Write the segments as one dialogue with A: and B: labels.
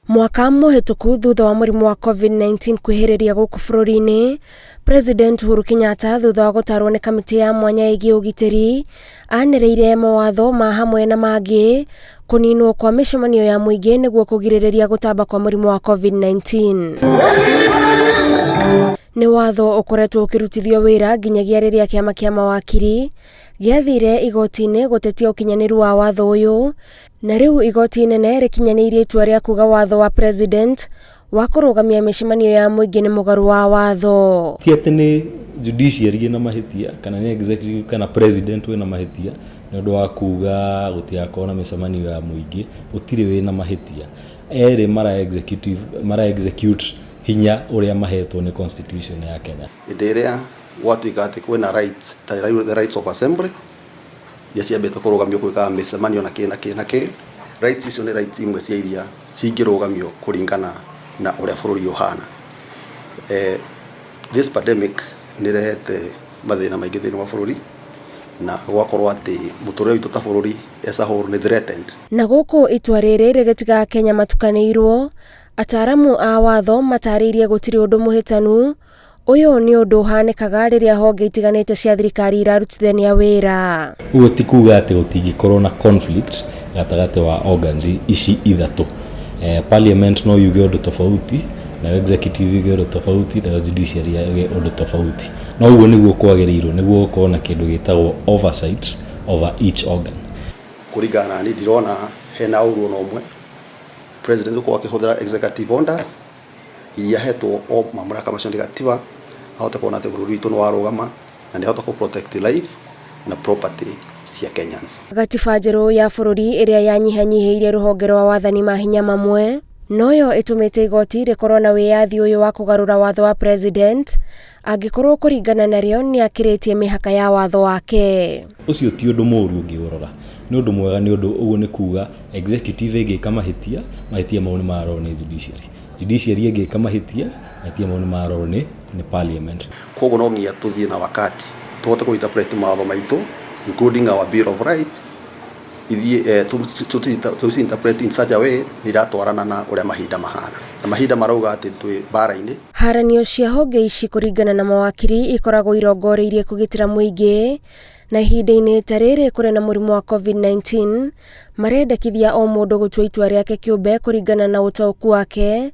A: Mwaka mũhĩtũku thutha wa mũrimũ wa COVID-19 kwĩhĩrĩria gũkũ bũrũri-inĩ, President Uhuru Kenyatta thutha wa gũtarwo nĩ kamĩtĩ ya mwanya ĩgiĩ ũgitĩri anĩrĩire mawatho ma hamwe na mangĩ kũninwo kwa mĩcemanio ya mũingĩ nĩguo kũgirĩrĩria gũtamba kwa mũrimũ wa COVID-19. Nĩ watho ũkoretwo ũkĩrutithio wĩra nginyagia rĩrĩa kĩama kĩa mawakiri gĩathire igoti-inĩ gũtetia ũkinyanĩru wa watho ũyũ, na rĩu igoti inene rĩkinyanĩirie itua rĩa kuga watho wa president wa kũrũgamia mĩcemanio ya mũingĩ nĩ mũgarũ wa watho.
B: Ti atĩ nĩ judiciary na mahĩtia kana nĩ executive kana president wĩna mahĩtia nĩ ũndũ wa kuga gũtigakorwo na mĩcemanio ya mũingĩ, gũtirĩ wĩna mahĩtia. Erĩ mara execute hinya ũrĩa mahetwo nĩ constitution ya Kenya.
C: Hĩndĩ ĩrĩa gwatuĩka atĩ kwĩna rights ta the rights of assembly iria ciambĩte kũrũgamio gwĩkaga mĩcemanio na kĩ rights icio nĩ rights imwe cia iria cingĩrũgamio kũringana na ũrĩa bũrũri ũhana. This pandemic nĩ rehete mathĩna maingĩ thĩinĩ wa bũrũri na gwakorwo atĩ mũtũrĩre witũ ta bũrũri as a whole nĩ threatened.
A: Na gũkũ itua rĩrĩ rĩgĩtiga Kenya matukanĩirwo, ataaramu a watho matarĩirie gũtirĩ ũndũ mũhĩtanu. Ũyũ nĩ ũndũ ũhanĩkaga rĩrĩa honge itiganĩte cia thirikari irarutithania wĩra.
B: Ũguo ti kuga atĩ gũtingĩkorwo na conflict gatagatĩ wa organs ici ithatũ. Parliament no yuge ũndũ tofauti, na executive yuge ũndũ tofauti, na judiciary yuge ũndũ tofauti. Na ũguo nĩguo kwagĩrĩirwo nĩguo gũkorwo na kĩndũ gĩtagwo oversight over each organ.
C: Kũringana na niĩ ndirona hena ũru ona ũmwe president ũkorwo akĩhũthĩra executive orders iria hetwo o mamlaka macio nĩ gatiba ahote kuona atĩ bũrũri witũ nĩ warũgama na nĩ ahota protect life na property cia Kenyans.
A: Gatiba njerũ ya bũrũri ĩrĩa yanyihanyihĩirie rũhonge rwa wathani ma hinya mamwe noyo ĩtũmĩte igoti rĩkorwo na wĩyathi ũyũ wa kũgarũra watho wa president angĩkorwo kũringana narĩo nĩ akĩrĩtie mĩhaka ya watho wake.
B: Ũcio ti ũndũ mũũru ũngĩrora, nĩ ũndũ mwega, nĩ ũndũ ũguo nĩ kuga executive ĩngĩka mahĩtia mau nĩ marorwo nĩ judiciary ĩngĩka mahĩtia mau nĩ marorwo nĩ parliament.
C: Koguo no nginya tũthiĩ na wakati tũhote kũ-interpret mawatho maitũ including our bill of rights to interpret in such a way iratwarana na ũrĩa mahinda mahana na mahinda marauga atĩ twĩ bara-inĩ.
A: Haranio cia honge ici kũringana na mawakiri ikoragwo irongoreirie kũgitĩra mũingĩ, na ihinda-inĩ ta rĩrĩ kũrĩ na mũrimũ wa COVID-19 marendekithia o mũndũ gũtua itua rĩake kĩũmbe kũringana na ũtaũku wake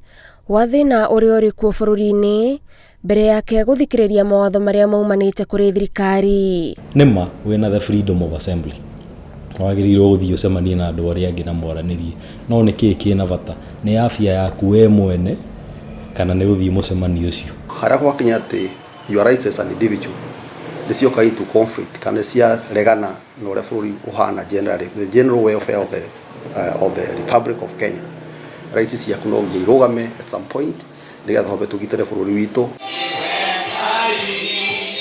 A: wa thĩna ũrĩa ũrĩ kuo bũrũri-inĩ mbere yake gũthikĩrĩria mawatho marĩa maumanĩte kũrĩ thirikari.
B: Nĩma wĩna the freedom of assembly, wagĩrĩirwo gũthiĩ ũcemanie na andũ arĩa angĩ na mwaranĩrie, no nĩkĩĩ kĩna bata? Nĩ afya yaku we mwene kana nĩ gũthiĩ mũcemanio ũcio? Harĩa
C: gwakinya atĩ your rights as an individual nĩ cioka into conflict kana ciaregana na ũrĩa bũrũri ũhana generally, the general welfare of the Republic of Kenya, rights ciaku no nginya irũgame at some point nĩgetha hobe tũgitĩre bũrũri witũ.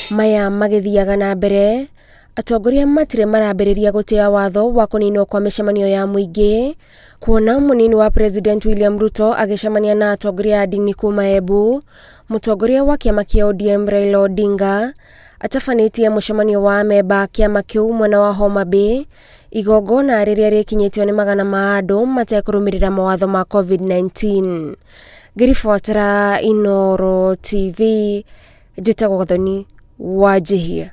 A: Maya magĩthiaga na mbere, atongoria matirĩ marambĩrĩria gũtĩa watho wa kũninwo kwa mĩcemanio ya mũingĩ, kuona mũnini wa President William Ruto agĩcemania na atongoria a ndini kuma Embu, mũtongoria wa kĩama kĩa ODM Raila Odinga atabanĩtie mũcemanio wa memba kĩama kĩu mwena wa Homa Bay, igongona rĩrĩa rĩkinyĩtio nĩ magana ma andũ matekũrũmĩrĩra mawatho ma COVID-19. Ngĩribotera Inooro TV, njĩtagwo Gathoni Wanjihia.